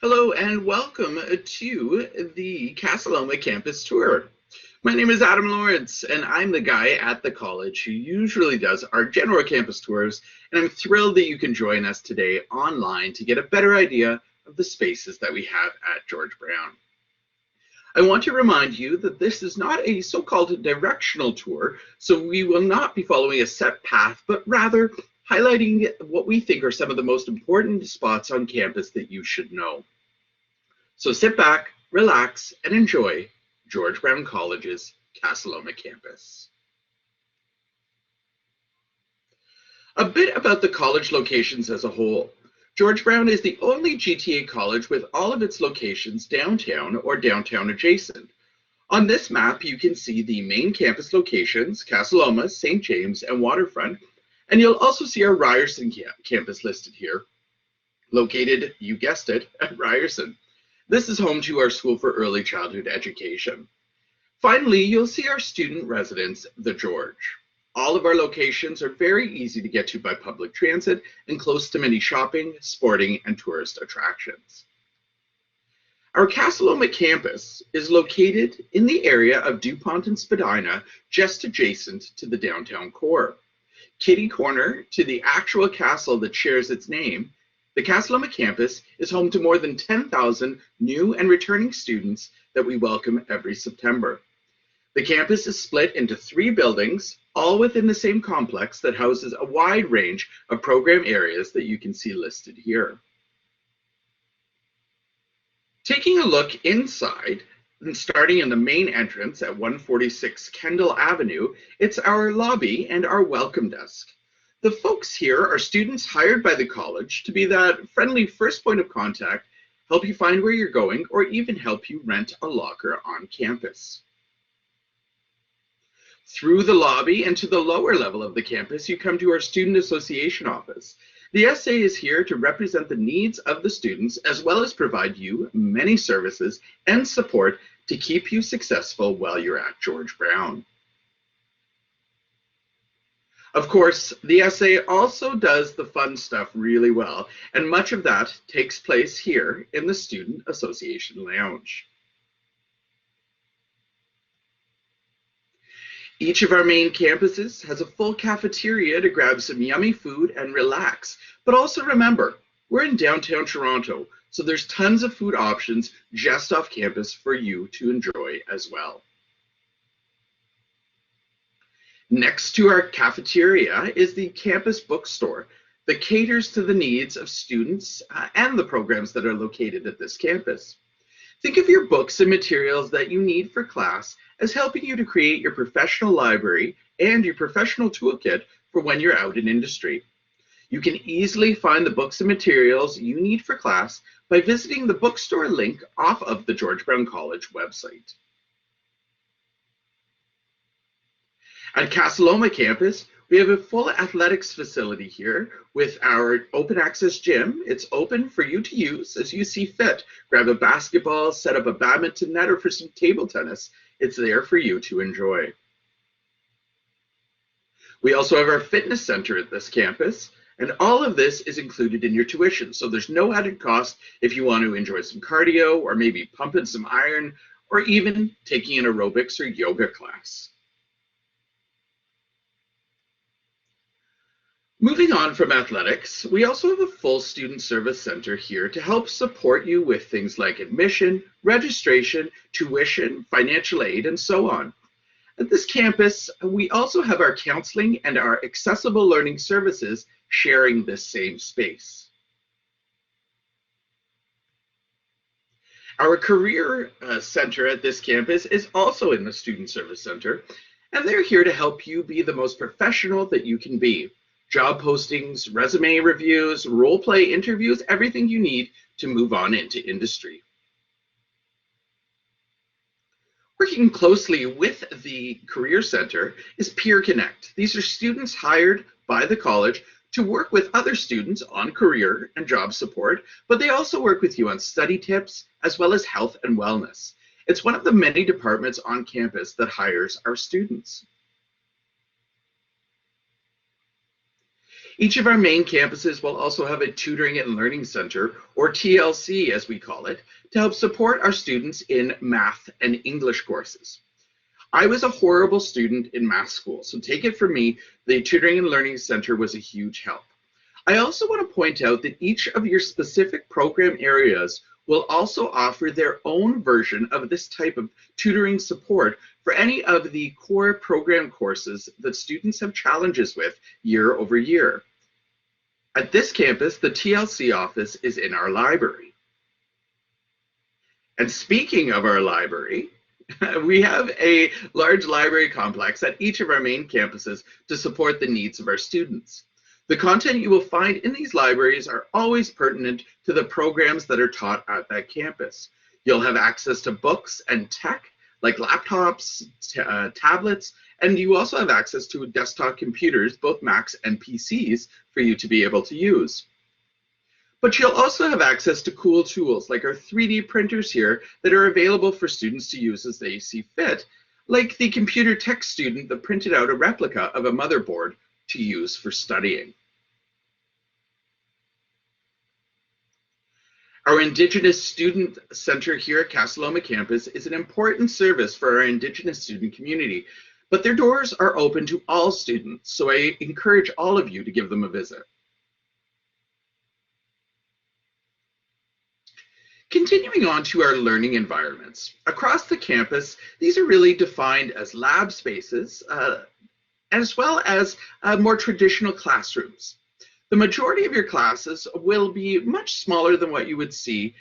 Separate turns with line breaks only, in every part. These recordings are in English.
Hello and welcome to the Casa Loma Campus tour. My name is Adam Lawrence and I'm the guy at the college who usually does our general campus tours, and I'm thrilled that you can join us today online to get a better idea of the spaces that we have at George Brown. I want to remind you that this is not a so-called directional tour, so we will not be following a set path, but rather highlighting what we think are some of the most important spots on campus that you should know. So sit back, relax, and enjoy George Brown College's Casa Loma Campus. A bit about the college locations as a whole. George Brown is the only GTA college with all of its locations downtown or downtown adjacent. On this map, you can see the main campus locations, Casa Loma, St. James, and Waterfront, and you'll also see our Ryerson campus listed here, located, you guessed it, at Ryerson. This is home to our School for Early Childhood Education. Finally, you'll see our student residence, the George. All of our locations are very easy to get to by public transit and close to many shopping, sporting, and tourist attractions. Our Castleoma campus is located in the area of Dupont and Spadina, just adjacent to the downtown core. Kitty corner to the actual castle that shares its name, the Casa Loma campus is home to more than 10,000 new and returning students that we welcome every September. The campus is split into 3 buildings, all within the same complex that houses a wide range of program areas that you can see listed here. Taking a look inside, and starting in the main entrance at 146 Kendall Avenue, it's our lobby and our welcome desk. The folks here are students hired by the college to be that friendly first point of contact, help you find where you're going, or even help you rent a locker on campus. Through the lobby and to the lower level of the campus, you come to our Student Association office. The SA is here to represent the needs of the students, as well as provide you many services and support to keep you successful while you're at George Brown. Of course, the SA also does the fun stuff really well, and much of that takes place here in the Student Association Lounge. Each of our main campuses has a full cafeteria to grab some yummy food and relax. But also remember, we're in downtown Toronto, so there's tons of food options just off campus for you to enjoy as well. Next to our cafeteria is the campus bookstore that caters to the needs of students and the programs that are located at this campus. Think of your books and materials that you need for class as helping you to create your professional library and your professional toolkit for when you're out in industry. You can easily find the books and materials you need for class by visiting the bookstore link off of the George Brown College website. At Casa Loma campus, we have a full athletics facility here with our open access gym. It's open for you to use as you see fit. Grab a basketball, set up a badminton net, or for some table tennis. It's there for you to enjoy. We also have our fitness center at this campus, and all of this is included in your tuition. So there's no added cost if you want to enjoy some cardio or maybe pumping some iron or even taking an aerobics or yoga class. Moving on from athletics, we also have a full student service center here to help support you with things like admission, registration, tuition, financial aid, and so on. At this campus, we also have our counseling and our accessible learning services sharing this same space. Our career center at this campus is also in the student service center, and they're here to help you be the most professional that you can be. Job postings, resume reviews, role play interviews, everything you need to move on into industry. Working closely with the Career Center is Peerconnect. These are students hired by the college to work with other students on career and job support, but they also work with you on study tips as well as health and wellness. It's one of the many departments on campus that hires our students. Each of our main campuses will also have a Tutoring and Learning Center, or TLC as we call it, to help support our students in math and English courses. I was a horrible student in math school, so take it from me, the Tutoring and Learning Center was a huge help. I also want to point out that each of your specific program areas will also offer their own version of this type of tutoring support for any of the core program courses that students have challenges with year over year. At this campus, the TLC office is in our library. And speaking of our library, we have a large library complex at each of our main campuses to support the needs of our students. The content you will find in these libraries are always pertinent to the programs that are taught at that campus. You'll have access to books and tech like laptops, tablets, and you also have access to desktop computers, both Macs and PCs, for you to be able to use. But you'll also have access to cool tools like our 3D printers here that are available for students to use as they see fit, like the computer tech student that printed out a replica of a motherboard to use for studying. Our Indigenous Student Center here at Casa Loma Campus is an important service for our Indigenous student community, but their doors are open to all students, so I encourage all of you to give them a visit. Continuing on to our learning environments. Across the campus, these are really defined as lab spaces, as well as more traditional classrooms. The majority of your classes will be much smaller than what you would see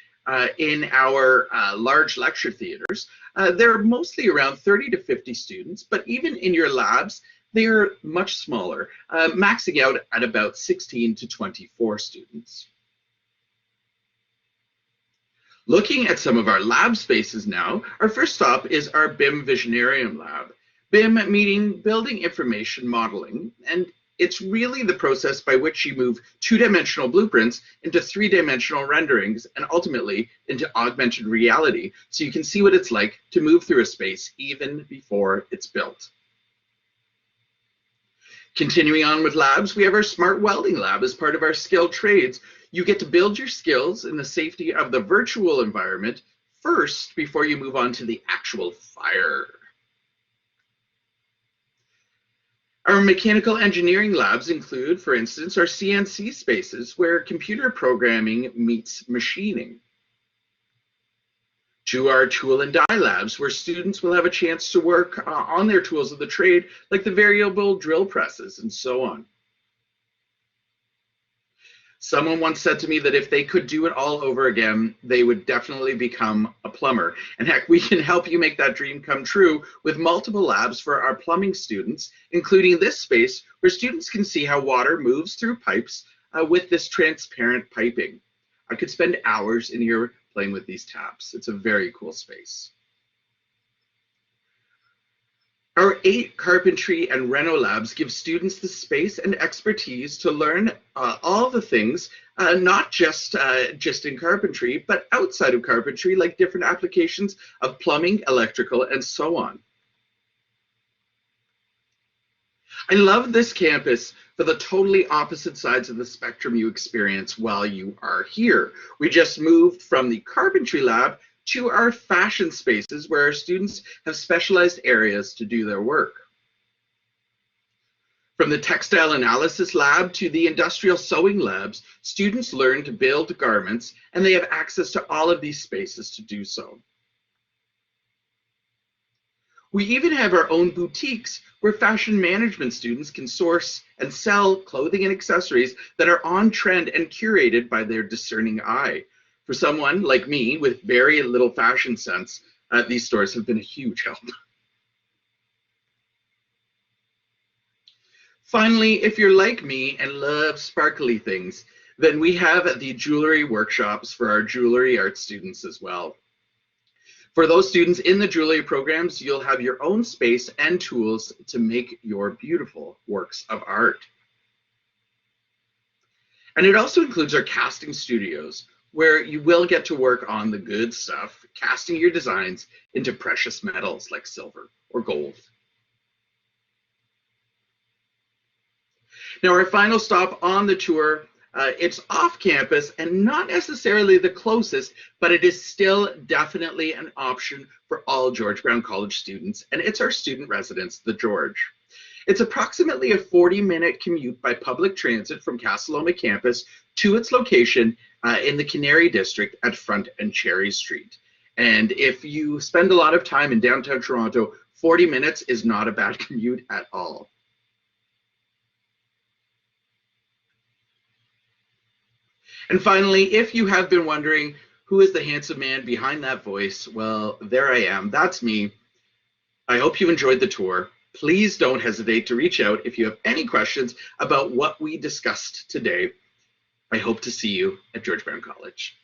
in our large lecture theaters. They're mostly around 30 to 50 students, but even in your labs, they are much smaller, maxing out at about 16 to 24 students. Looking at some of our lab spaces now, our first stop is our BIM Visionarium Lab. BIM meaning Building Information Modeling, and it's really the process by which you move two-dimensional blueprints into three-dimensional renderings and ultimately into augmented reality so you can see what it's like to move through a space even before it's built. Continuing on with labs, we have our Smart Welding Lab as part of our skilled trades. You get to build your skills in the safety of the virtual environment first before you move on to the actual fire. Our mechanical engineering labs include, for instance, our CNC spaces where computer programming meets machining. To our tool and die labs where students will have a chance to work on their tools of the trade like the variable drill presses and so on. Someone once said to me that if they could do it all over again, they would definitely become a plumber. And heck, we can help you make that dream come true with multiple labs for our plumbing students, including this space where students can see how water moves through pipes with this transparent piping. I could spend hours in here playing with these taps. It's a very cool space. Our 8 Carpentry and Renault labs give students the space and expertise to learn all the things, not just in carpentry, but outside of carpentry, like different applications of plumbing, electrical, and so on. I love this campus for the totally opposite sides of the spectrum you experience while you are here. We just moved from the carpentry lab to our fashion spaces where our students have specialized areas to do their work. From the textile analysis lab to the industrial sewing labs, students learn to build garments and they have access to all of these spaces to do so. We even have our own boutiques where fashion management students can source and sell clothing and accessories that are on trend and curated by their discerning eye. For someone like me with very little fashion sense, these stores have been a huge help. Finally, if you're like me and love sparkly things, then we have the jewelry workshops for our jewelry art students as well. For those students in the jewelry programs, you'll have your own space and tools to make your beautiful works of art. And it also includes our casting studios, where you will get to work on the good stuff, casting your designs into precious metals like silver or gold. Now, our final stop on the tour, it's off campus and not necessarily the closest, but it is still definitely an option for all George Brown College students, and it's our student residence, the George. It's approximately a 40-minute commute by public transit from Casa Loma Campus to its location in the Canary District at Front and Cherry Street. And if you spend a lot of time in downtown Toronto, 40 minutes is not a bad commute at all. And finally, if you have been wondering who is the handsome man behind that voice, well, there I am. That's me. I hope you enjoyed the tour. Please don't hesitate to reach out if you have any questions about what we discussed today. I hope to see you at George Brown College.